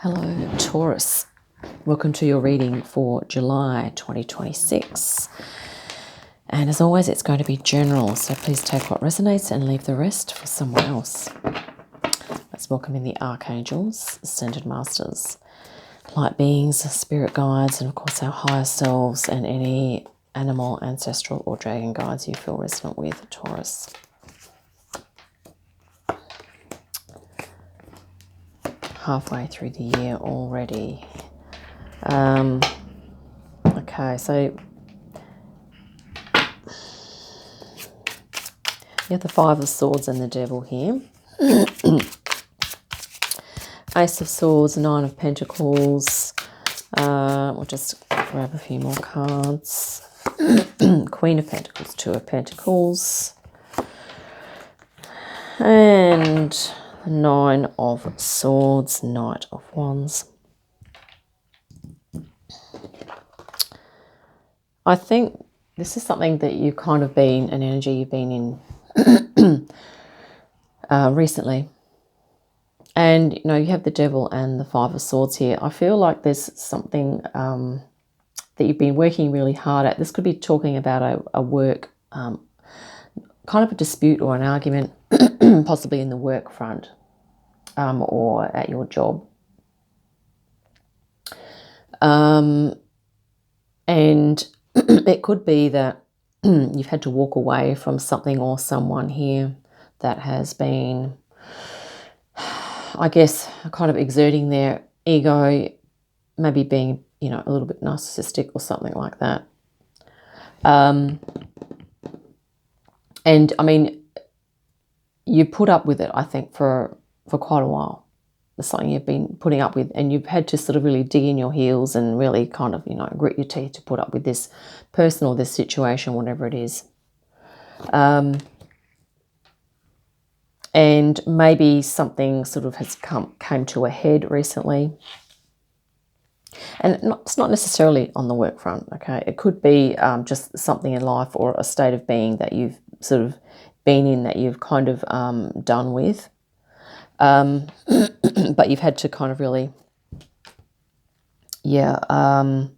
Hello, Taurus. Welcome to your reading for July 2026. And as always, it's going to be general, so please take what resonates and leave the rest for someone else. Let's welcome in the archangels, ascended masters, light beings, spirit guides, and of course our higher selves and any animal, ancestral, or dragon guides you feel resonant with, Taurus. Halfway through the year already. Okay, so you have the Five of Swords and the Devil here. Ace of Swords, Nine of Pentacles. We'll just grab a few more cards. Queen of Pentacles, Two of Pentacles. And Nine of Swords, Knight of Wands. I think this is something that you've kind of been, an energy you've been in recently. And, you know, you have the Devil and the Five of Swords here. I feel like there's something that you've been working really hard at. This could be talking about a work, kind of a dispute or an argument, possibly in the work front or at your job. And it could be that you've had to walk away from something or someone here that has been, I guess, kind of exerting their ego, maybe being, you know, a little bit narcissistic or something like that. And I mean, you put up with it, I think, for quite a while. It's something you've been putting up with, and you've had to sort of really dig in your heels and really kind of, you know, grit your teeth to put up with this person or this situation, whatever it is. And maybe something sort of has came to a head recently. And it's not necessarily on the work front, okay? It could be just something in life or a state of being that you've sort of been in that you've kind of done with. But you've had to kind of really, I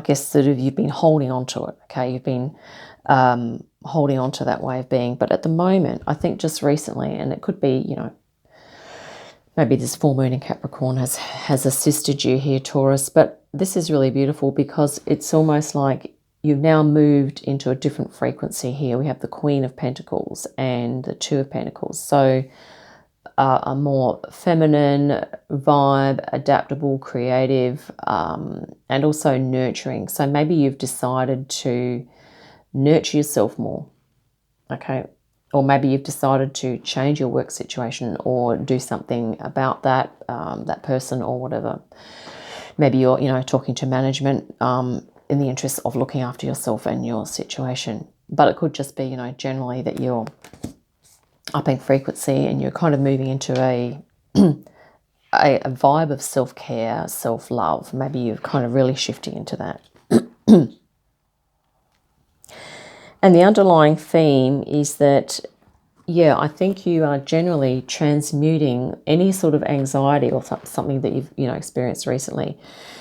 guess sort of you've been holding on to it, okay? You've been holding on to that way of being. But at the moment, I think just recently, and it could be, you know, maybe this full moon in Capricorn has assisted you here, Taurus. But this is really beautiful because it's almost like you've now moved into a different frequency here. We have the Queen of Pentacles and the Two of Pentacles. So a more feminine vibe, adaptable, creative, and also nurturing. So maybe you've decided to nurture yourself more, okay? Or maybe you've decided to change your work situation or do something about that, that person or whatever. Maybe you're, you know, talking to management in the interest of looking after yourself and your situation. But it could just be, you know, generally that you're upping frequency and you're kind of moving into a vibe of self-care, self-love. Maybe you're kind of really shifting into that. And the underlying theme is that, yeah, I think you are generally transmuting any sort of anxiety or something that you've, you know, experienced recently.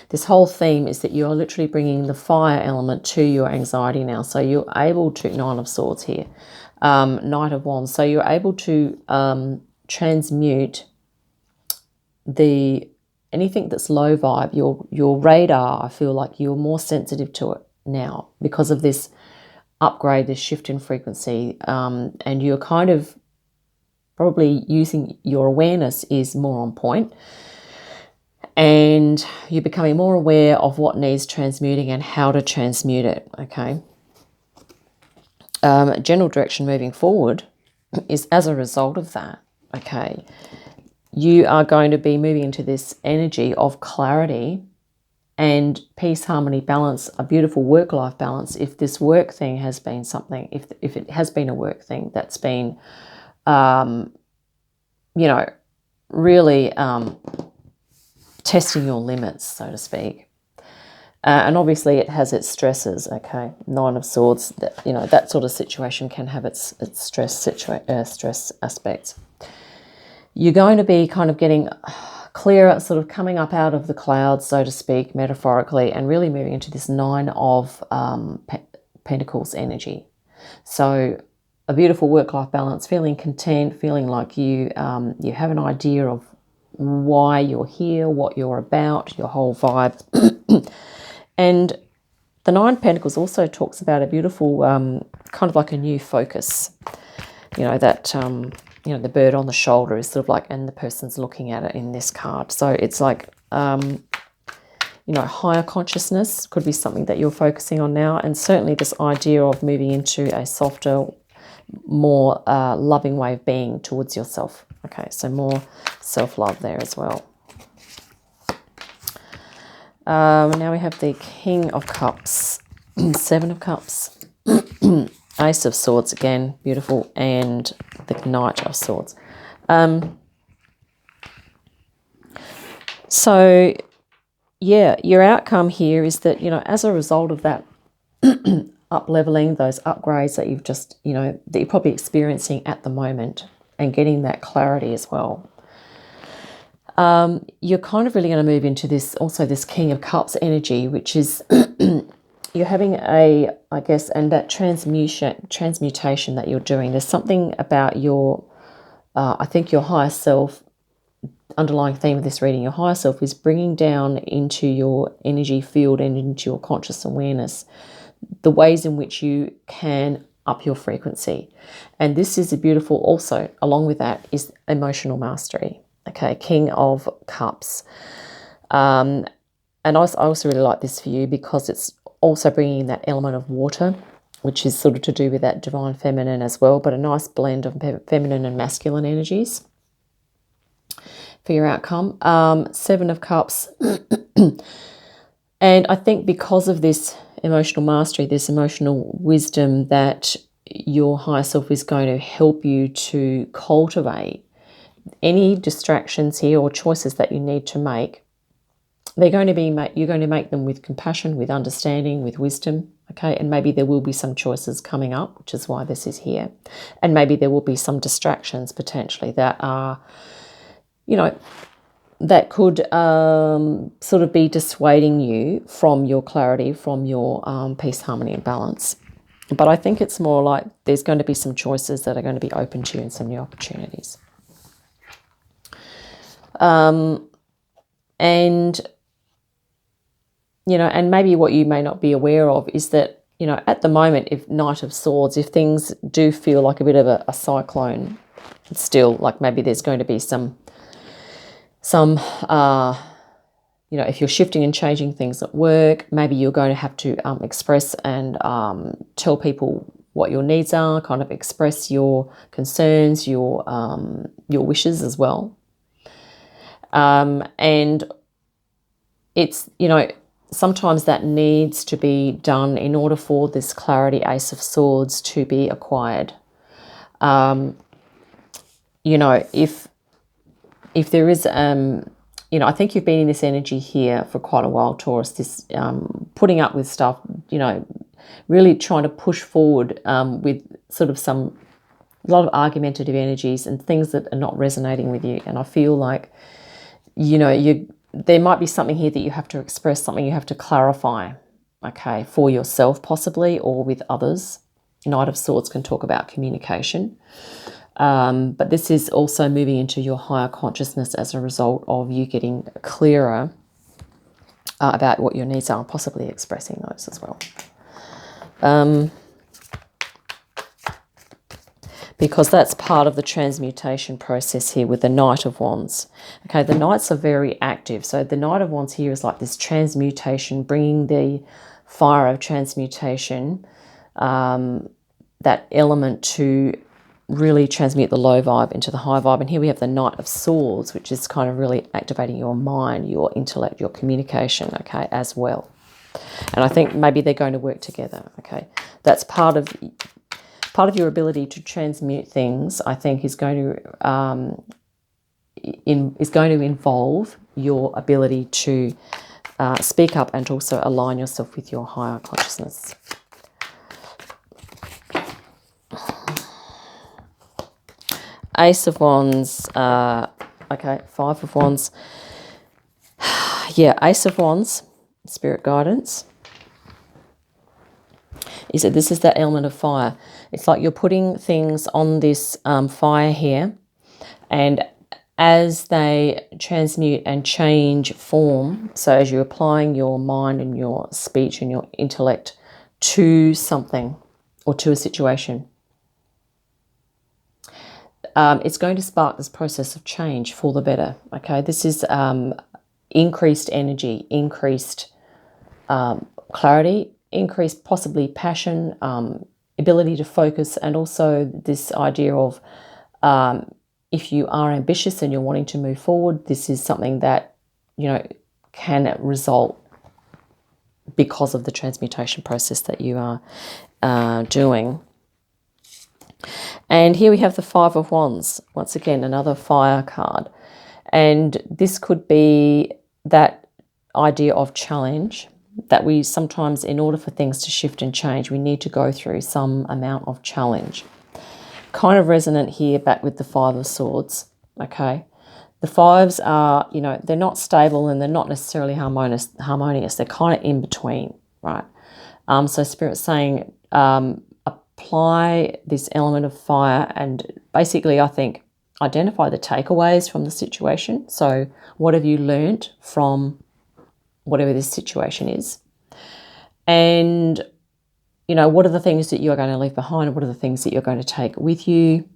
This whole theme is that you are literally bringing the fire element to your anxiety now. So you're able to, Nine of Swords here, Knight of Wands. So you're able to transmute anything that's low vibe, your radar. I feel like you're more sensitive to it now because of this upgrade, this shift in frequency, and you're kind of probably using your awareness is more on point, and you're becoming more aware of what needs transmuting and how to transmute it, okay? General direction moving forward is as a result of that, okay? You are going to be moving into this energy of clarity and peace, harmony, balance, a beautiful work-life balance. If this work thing has been something, if it has been a work thing that's been, you know, really testing your limits, so to speak. And obviously it has its stresses, okay? Nine of Swords, you know, that sort of situation can have its stress aspects. you're going to be kind of getting clearer, sort of coming up out of the clouds, so to speak, metaphorically, and really moving into this Nine of Pentacles energy. So a beautiful work-life balance, feeling content, feeling like you have an idea of why you're here, what you're about, your whole vibe. And the Nine of Pentacles also talks about a beautiful kind of like a new focus. You know, that, you know, the bird on the shoulder is sort of like, and the person's looking at it in this card. So it's like, you know, higher consciousness could be something that you're focusing on now. And certainly this idea of moving into a softer, more loving way of being towards yourself. Okay, so more self-love there as well. Now we have the King of Cups, Seven of Cups, Ace of Swords again, beautiful, and the Knight of Swords. So, yeah, your outcome here is that, you know, as a result of that up-leveling, those upgrades that you've just, you know, that you're probably experiencing at the moment and getting that clarity as well, you're kind of really going to move into this, also this King of Cups energy, which is you're having a, I guess, and that transmutation that you're doing. There's something about your, I think your higher self, underlying theme of this reading, your higher self is bringing down into your energy field and into your conscious awareness the ways in which you can up your frequency. And this is a beautiful, also, along with that, is emotional mastery. Okay, King of Cups. And I also really like this for you because it's also bringing that element of water, which is sort of to do with that divine feminine as well, but a nice blend of feminine and masculine energies for your outcome. Seven of Cups. And I think because of this emotional mastery, this emotional wisdom that your higher self is going to help you to cultivate any distractions here or choices that you need to make, they're going to be you're going to make them with compassion, with understanding, with wisdom, okay? And maybe there will be some choices coming up, which is why this is here. And maybe there will be some distractions potentially that are, you know, that could sort of be dissuading you from your clarity, from your peace, harmony, and balance. But I think it's more like there's going to be some choices that are going to be open to you and some new opportunities. And, you know, and maybe what you may not be aware of is that, you know, at the moment, if Knight of Swords, if things do feel like a bit of a cyclone, it's still like maybe there's going to be some, you know, if you're shifting and changing things at work, maybe you're going to have to express and tell people what your needs are, kind of express your concerns, your wishes as well. And it's, you know, sometimes that needs to be done in order for this clarity, Ace of Swords, to be acquired. You know, if there is, you know, I think you've been in this energy here for quite a while, Taurus, this putting up with stuff, you know, really trying to push forward with sort of a lot of argumentative energies and things that are not resonating with you. And I feel like, you know, there might be something here that you have to express, something you have to clarify, okay, for yourself possibly, or with others. Knight of Swords can talk about communication. But this is also moving into your higher consciousness as a result of you getting clearer about what your needs are and possibly expressing those as well. Because that's part of the transmutation process here with the Knight of Wands. Okay, the Knights are very active. So the Knight of Wands here is like this transmutation, bringing the fire of transmutation, that element to really transmute the low vibe into the high vibe. And here we have the Knight of Swords, which is kind of really activating your mind, your intellect, your communication, okay, as well. And I think maybe they're going to work together, okay. That's part of your ability to transmute things, I think, is going to involve your ability to speak up and also align yourself with your higher consciousness. Ace of Wands. Okay, Five of Wands. Yeah, Ace of Wands, spirit guidance. Is that this is that element of fire. It's like you're putting things on this fire here, and as they transmute and change form, so as you're applying your mind and your speech and your intellect to something or to a situation, it's going to spark this process of change for the better. Okay, this is increased energy, increased clarity, increased possibly passion, ability to focus, and also this idea of if you are ambitious and you're wanting to move forward, this is something that, you know, can result because of the transmutation process that you are doing. And here we have the Five of Wands, once again, another fire card. And this could be that idea of challenge, that we sometimes, in order for things to shift and change, we need to go through some amount of challenge. Kind of resonant here back with the Five of Swords, okay? The fives are, you know, they're not stable and they're not necessarily harmonious. They're kind of in between, right? So Spirit's saying apply this element of fire and basically, I think, identify the takeaways from the situation. So what have you learnt from whatever this situation is? And, you know, what are the things that you're going to leave behind? What are the things that you're going to take with you?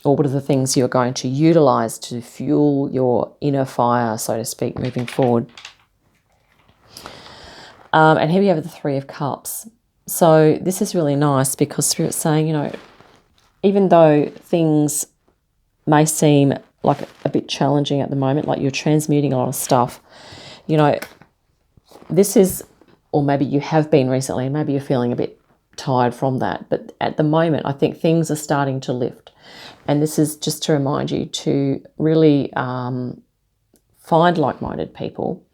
Or what are the things you're going to utilize to fuel your inner fire, so to speak, moving forward? And here we have the Three of Cups. So this is really nice because Spirit's saying, you know, even though things may seem like a bit challenging at the moment, like you're transmuting a lot of stuff, you know, this is, or maybe you have been recently, and maybe you're feeling a bit tired from that. But at the moment, I think things are starting to lift. And this is just to remind you to really find like-minded people,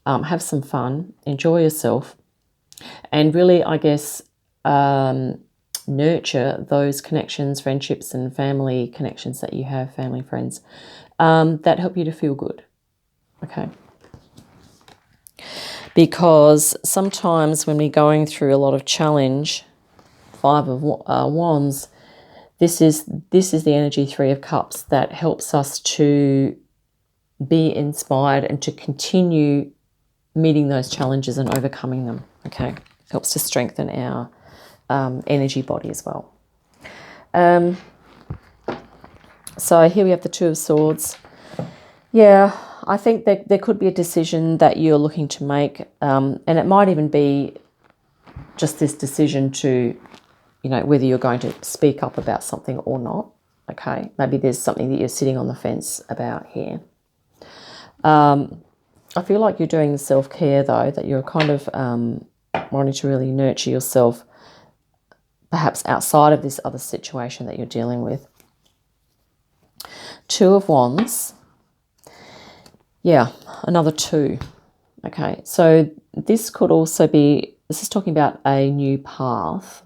have some fun, enjoy yourself, and really, I guess, nurture those connections, friendships, and family connections that you have, family, friends, that help you to feel good, okay? Because sometimes when we're going through a lot of challenge, Five of Wands, this is the energy, Three of Cups, that helps us to be inspired and to continue meeting those challenges and overcoming them, okay? Helps to strengthen our energy body as well. So here we have the Two of Swords. Yeah, I think that there could be a decision that you're looking to make, and it might even be just this decision to, you know, whether you're going to speak up about something or not, okay? Maybe there's something that you're sitting on the fence about here. I feel like you're doing the self-care, though, that you're kind of wanting to really nurture yourself, perhaps outside of this other situation that you're dealing with. Two of Wands. Yeah, another two. Okay, so this could also be, this is talking about a new path.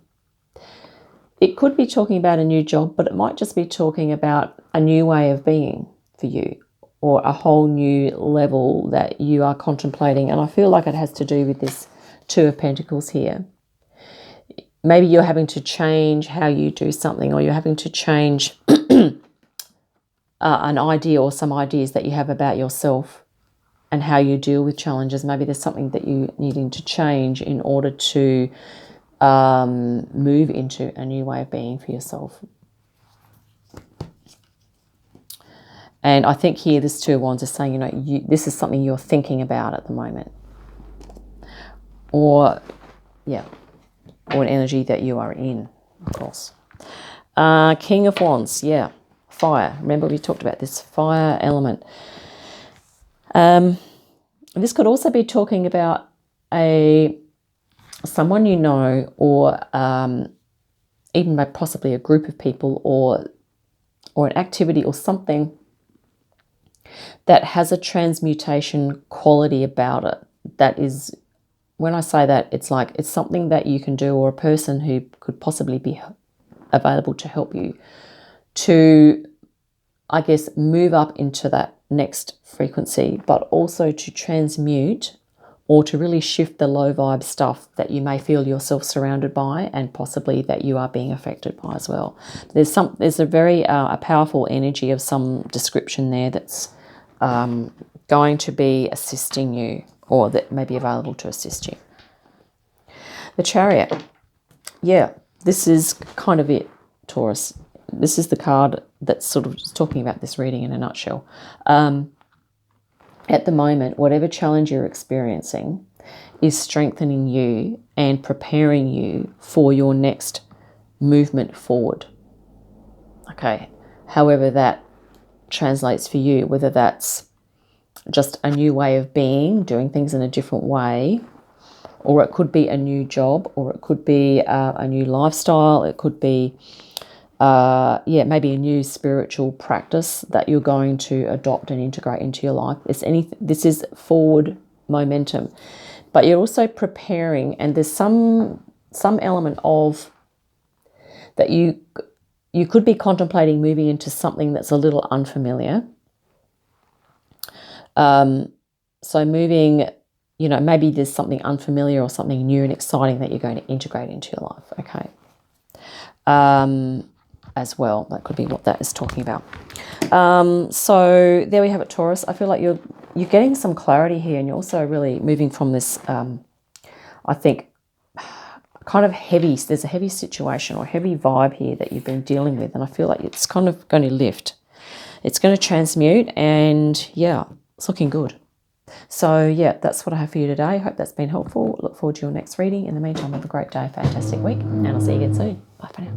It could be talking about a new job, but it might just be talking about a new way of being for you, or a whole new level that you are contemplating. And I feel like it has to do with this Two of Pentacles here. Maybe you're having to change how you do something, or you're having to change an idea or some ideas that you have about yourself and how you deal with challenges. Maybe there's something that you're needing to change in order to move into a new way of being for yourself. And I think here this Two of Wands is saying, you know, this is something you're thinking about at the moment. Or, yeah, or an energy that you are in, of course. King of Wands, yeah, fire. Remember we talked about this fire element. This could also be talking about someone you know, or even by possibly a group of people, or an activity or something that has a transmutation quality about it. That is, when I say that, it's like it's something that you can do, or a person who could possibly be available to help you to I guess, move up into that next frequency, but also to transmute or to really shift the low vibe stuff that you may feel yourself surrounded by, and possibly that you are being affected by as well. There's a very a powerful energy of some description there that's going to be assisting you, or that may be available to assist you. The Chariot. Yeah, this is kind of it, Taurus. This is the card that's sort of talking about this reading in a nutshell. At the moment, whatever challenge you're experiencing is strengthening you and preparing you for your next movement forward. Okay, however that translates for you, whether that's just a new way of being, doing things in a different way, or it could be a new job, or it could be a new lifestyle, it could be maybe a new spiritual practice that you're going to adopt and integrate into your life. This is forward momentum, but you're also preparing, and there's some element of that you could be contemplating moving into something that's a little unfamiliar. So moving, maybe there's something unfamiliar or something new and exciting that you're going to integrate into your life. Okay. As well, that could be what that is talking about. So there we have it, Taurus. I feel like you're getting some clarity here, and you're also really moving from this, I think, kind of heavy. There's a heavy situation or heavy vibe here that you've been dealing with, and I feel like it's kind of going to lift. It's going to transmute, and yeah, it's looking good. So yeah, that's what I have for you today. I hope that's been helpful. Look forward to your next reading. In the meantime, have a great day, fantastic week, and I'll see you again soon. Bye for now.